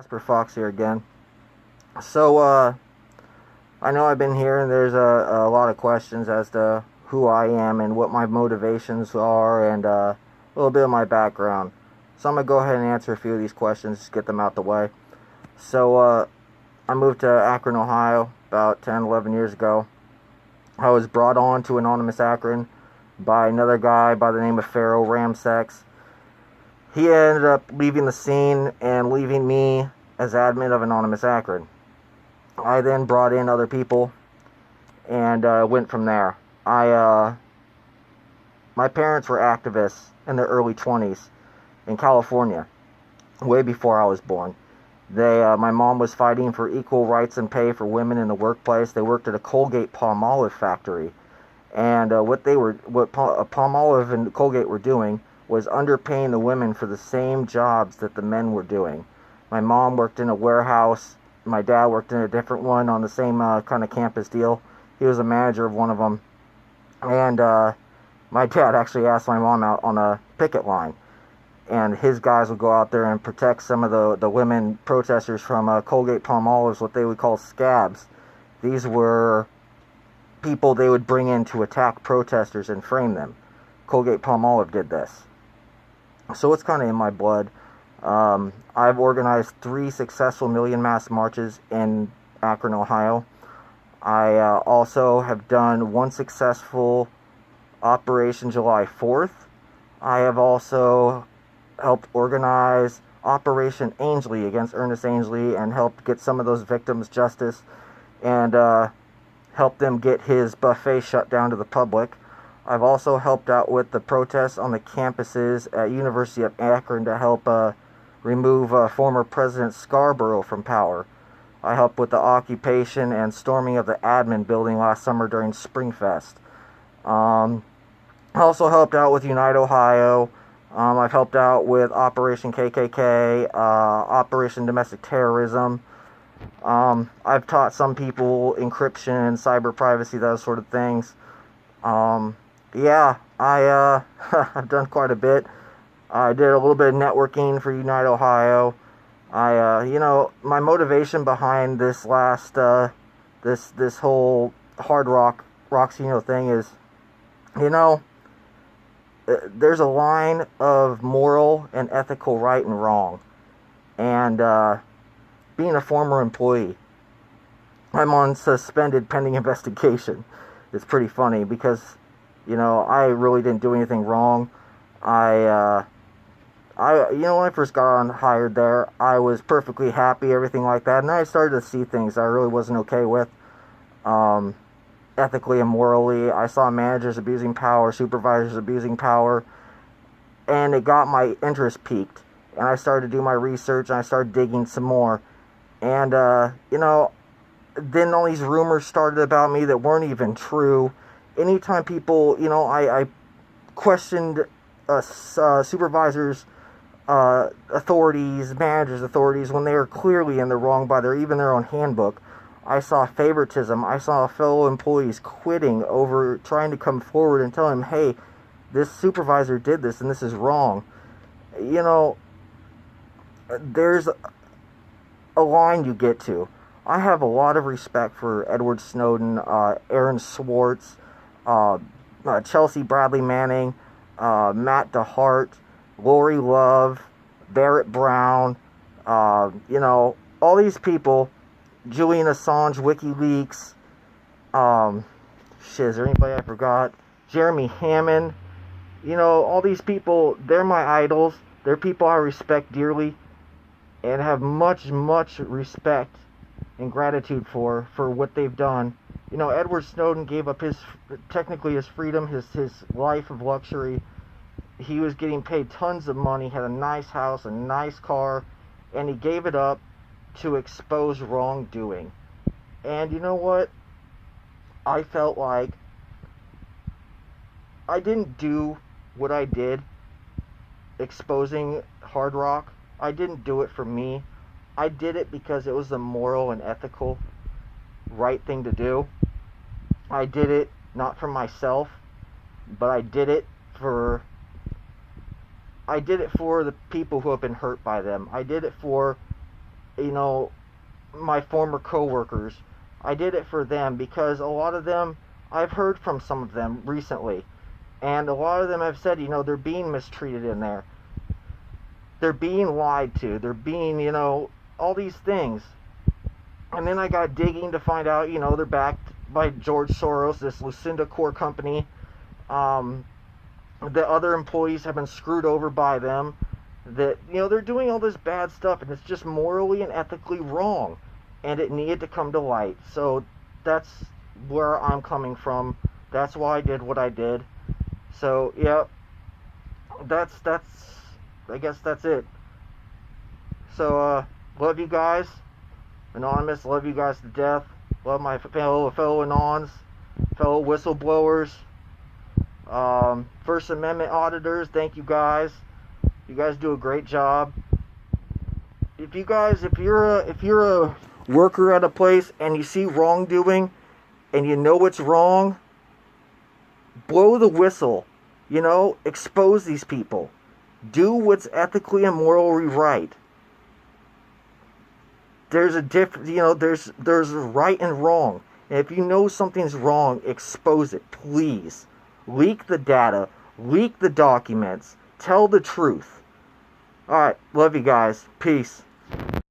Casper Fawkes here again. So, I know I've been here and there's a lot of questions as to who I am and what my motivations are and a little bit of my background. So I'm going to go ahead and answer a few of these questions, just get them out the way. So, I moved to Akron, Ohio about 10, 11 years ago. I was brought on to Anonymous Akron by another guy by the name of Pharaoh Ramsex. He ended up leaving the scene and leaving me as admin of Anonymous Akron. I then brought in other people and went from there. My parents were activists in their early 20s in California, way before I was born. My mom was fighting for equal rights and pay for women in the workplace. They worked at a Colgate Palmolive factory, and what Palmolive and Colgate were doing was underpaying the women for the same jobs that the men were doing. My mom worked in a warehouse. My dad worked in a different one on the same kind of campus deal. He was a manager of one of them. And my dad actually asked my mom out on a picket line. And his guys would go out there and protect some of the women protesters from Colgate Palmolive's, what they would call scabs. These were people they would bring in to attack protesters and frame them. Colgate Palmolive did this. So it's kind of in my blood. I've organized 3 successful million mass marches in Akron, Ohio. I also have done 1 successful Operation July 4th. I have also helped organize Operation Ainsley against Ernest Ainsley and helped get some of those victims justice and helped them get his buffet shut down to the public. I've also helped out with the protests on the campuses at University of Akron to help remove former President Scarborough from power. I helped with the occupation and storming of the admin building last summer during Springfest. I also helped out with Unite Ohio. I've helped out with Operation KKK, Operation Domestic Terrorism. I've taught some people encryption, cyber privacy, those sort of things. I've done quite a bit. I did a little bit of networking for Unite Ohio. My motivation behind this last, this whole hard rock thing is, there's a line of moral and ethical right and wrong. And, being a former employee, I'm on suspended pending investigation. It's pretty funny because, I really didn't do anything wrong. When I first got hired there, I was perfectly happy, everything like that, and I started to see things I really wasn't okay with, ethically and morally. I saw managers abusing power, supervisors abusing power, and it got my interest piqued, and I started to do my research, and I started digging some more, and, then all these rumors started about me that weren't even true. Anytime people, I questioned supervisors, authorities, managers' authorities, when they were clearly in the wrong by even their own handbook. I saw favoritism. I saw fellow employees quitting over trying to come forward and tell him, hey, this supervisor did this and this is wrong. There's a line you get to. I have a lot of respect for Edward Snowden, Aaron Swartz, Chelsea Bradley Manning, Matt DeHart, Lori Love, Barrett Brown, all these people, Julian Assange, WikiLeaks, is there anybody I forgot? Jeremy Hammond, all these people, they're my idols. They're people I respect dearly and have much, much respect and gratitude for what they've done. Edward Snowden gave up his freedom, his life of luxury. He was getting paid tons of money, had a nice house, a nice car, and he gave it up to expose wrongdoing. And you know what? I felt like I didn't do what I did exposing hard rock. I didn't do it for me. I did it because it was the moral and ethical right thing to do. I did it not for myself, but I did it for the people who have been hurt by them. I did it for you know, my former coworkers. I did it for them because a lot of them, I've heard from some of them recently, and a lot of them have said, you know, they're being mistreated in there. They're being lied to. They're being, you know, all these things. And then I got digging to find out, you know, they're backed by George Soros, this Lucinda Core company. The other employees have been screwed over by them. That, you know, they're doing all this bad stuff, and it's just morally and ethically wrong. And it needed to come to light. So that's where I'm coming from. That's why I did what I did. So, yeah, that's I guess that's it. So, love you guys. Anonymous, love you guys to death. Love my fellow Anons, fellow whistleblowers, First Amendment auditors. Thank you guys. You guys do a great job. If you're a worker at a place and you see wrongdoing and you know it's wrong, blow the whistle. You know, expose these people. Do what's ethically and morally right. There's a you know, there's right and wrong. And if you know something's wrong, expose it, please. Leak the data, leak the documents, tell the truth. Alright, love you guys. Peace.